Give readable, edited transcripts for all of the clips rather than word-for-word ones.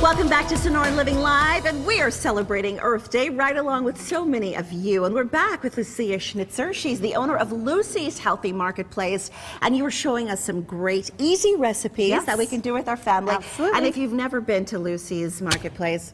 Welcome back to Sonoran Living Live, and we are celebrating Earth Day right along with so many of you. And we're back with Lucia Schnitzer. She's the owner of Lucy's Healthy Marketplace, and you were showing us some great, easy recipes that we can do with our family. Absolutely. And if you've never been to Lucy's Marketplace,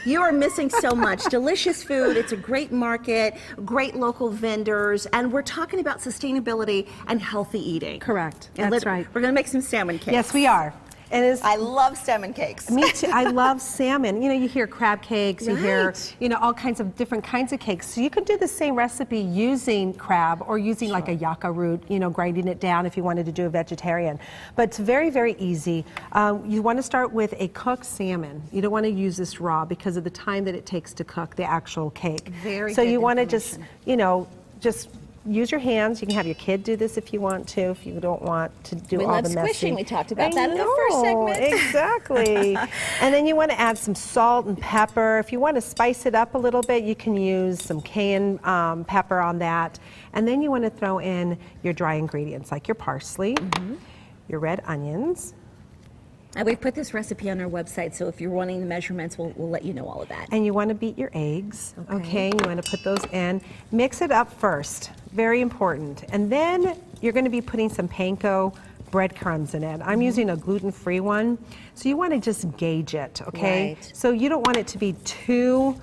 you are missing so much. Delicious food. It's a great market, great local vendors, and we're talking about sustainability and healthy eating. Correct. And That's right. We're going to make some salmon cakes. Yes, we are. I love salmon cakes. Me too. I love salmon. You know, you hear crab cakes, you hear, Right. you know, all kinds of different kinds of cakes. So you could do the same recipe using crab or using like a yucca root, you know, grinding it down if you wanted to do a vegetarian. But it's very, very easy. You want to start with a cooked salmon. You don't want to use this raw because of the time that it takes to cook the actual cake. Very So good you want to just, information. you know, just use your hands. You can have your kid do this if you want to, if you don't want to do all the messy. We love squishing. We talked about that in the I first know, segment. Exactly. And then you want to add some salt and pepper. If you want to spice it up a little bit, you can use some cayenne pepper on that. And then you want to throw in your dry ingredients like your parsley, your red onions. And we've put this recipe on our website, so if you're wanting the measurements, we'll let you know all of that. And you want to beat your eggs, okay? You want to put those in. Mix it up first, very important. And then you're going to be putting some panko breadcrumbs in it. I'm using a gluten-free one, so you want to just gauge it, okay? Right. So you don't want it to be too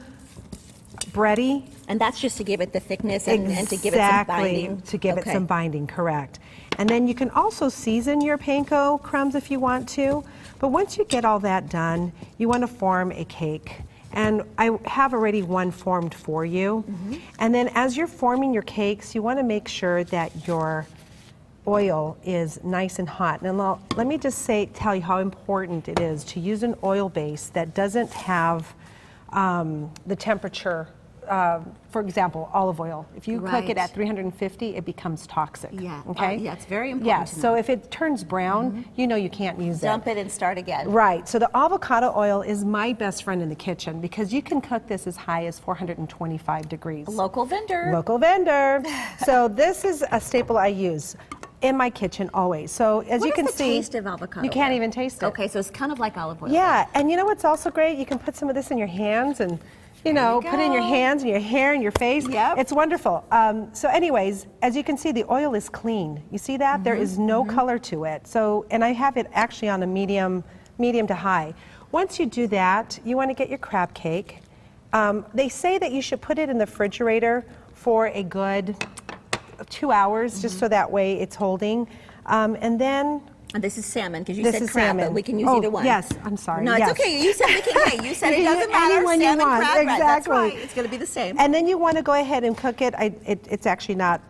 bready. And that's just to give it the thickness and to give it some binding. To give it some binding, correct. And then you can also season your panko crumbs if you want to. But once you get all that done, you want to form a cake. And I have already one formed for you. And then as you're forming your cakes, you want to make sure that your oil is nice and hot. And let me just tell you how important it is to use an oil base that doesn't have the temperature. For example, olive oil. If you cook it at 350, it becomes toxic. Yeah. Okay. Yeah, it's very important. Yeah. to So know. if it turns brown, you know you can't use it. Dump it and start again. Right. So the avocado oil is my best friend in the kitchen because you can cook this as high as 425 degrees. Local vendor. Local vendor. So this is a staple I use in my kitchen always. So as you can What is the see, taste of avocado you can't oil? even taste it. Okay, so it's kind of like olive oil. Yeah, and you know what's also great? You can put some of this in your hands and, you know, put it in your hands and your hair and your face. Yep. It's wonderful. So anyways, as you can see, the oil is clean. You see that? There is no color to it. So, and I have it actually on a medium to high. Once you do that, you want to get your crab cake. They say that you should put it in the refrigerator for a good 2 hours, just so that way it's holding. And then And this is salmon, because you This said is crab, but salmon. we can use Oh, either one. yes, I'm sorry. No, Yes. it's okay. You said we can. Hey, you said You it can doesn't use matter. anyone you Salmon, want. crab, right. That's Exactly. right. It's going to be the same. And then you want to go ahead and cook it. It's actually not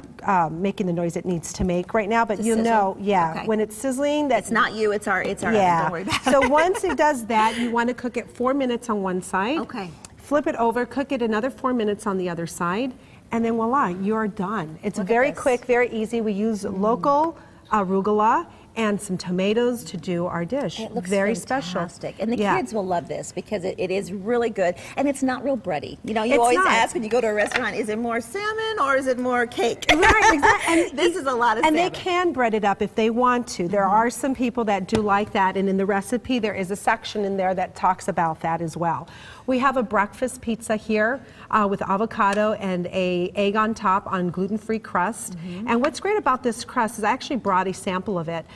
making the noise it needs to make right now, but To you sizzle. know, yeah, Okay. when it's sizzling, that's It's not you. It's our. It's our. yeah. Don't worry about it. So once it does that, you want to cook it 4 minutes on one side. Okay. Flip it over, cook it another 4 minutes on the other side, and then voila, you're done. It's Look at very this. quick, very easy. We use local arugula and some tomatoes to do our dish. It looks very fantastic. special. And the Yeah. kids will love this because it is really good. And it's not real bready. You know, you It's always not. ask when you go to a restaurant, is it more salmon or is it more cake? Right, exactly. And this is a lot of And salmon. they can bread it up if they want to. There are some people that do like that, and in the recipe there is a section in there that talks about that as well. We have a breakfast pizza here with avocado and an egg on top on gluten-free crust. And what's great about this crust is I actually brought a sample of it.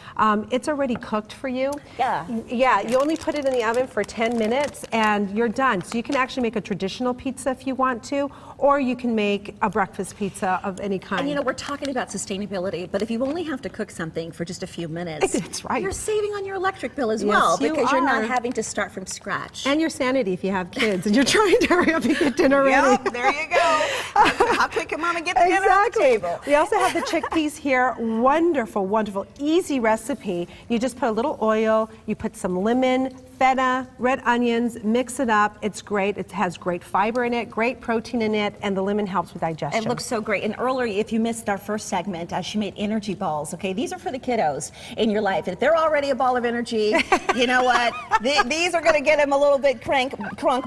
It's already cooked for you. Yeah. Yeah, you only put it in the oven for 10 minutes and you're done. So you can actually make a traditional pizza if you want to, or you can make a breakfast pizza of any kind. And you know, we're talking about sustainability, but if you only have to cook something for just a few minutes, That's right. you're saving on your electric bill as Yes, well you because you're not are. having to start from scratch. And your sanity if you have kids and you're trying to hurry up and get dinner ready. Yep, there you go. How quick can Mama get the dinner on the table? We also have the chickpeas here. Wonderful, wonderful, easy recipe. You just put a little oil, you put some lemon, feta, red onions, mix it up. It's great. It has great fiber in it, great protein in it, and the lemon helps with digestion. It looks so great. And earlier, if you missed our first segment, she made energy balls. Okay, these are for the kiddos in your life. If they're already a ball of energy, you know what? These are going to get them a little bit crunk.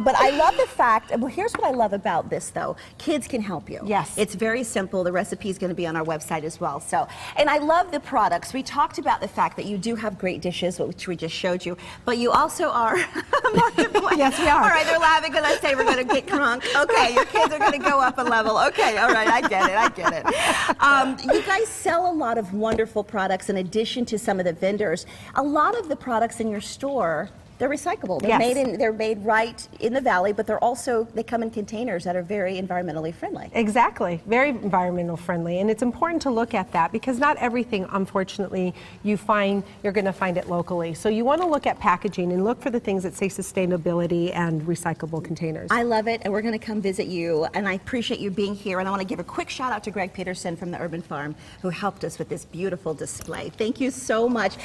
But I love the fact. Well, here's what I love about this, though. Kids can help you. Yes. It's very simple. The recipe is going to be on our website as well. So, and I love the products. We talked about the fact that you do have great dishes, which we just showed you, but you also also are a marketplace. Yes, we are. All right, they're laughing because I say we're going to get crunk. Okay, your kids are going to go up a level. Okay, all right, I get it. You guys sell a lot of wonderful products in addition to some of the vendors. A lot of the products in your store, they're recyclable. They're Yes. they're made right in the valley, but they come in containers that are very environmentally friendly. Exactly, very environmental friendly, and it's important to look at that because not everything, unfortunately, you're going to find it locally. So you want to look at packaging and look for the things that say sustainability and recyclable containers. I love it, and we're going to come visit you, and I appreciate you being here, and I want to give a quick shout out to Greg Peterson from the Urban Farm who helped us with this beautiful display. Thank you so much.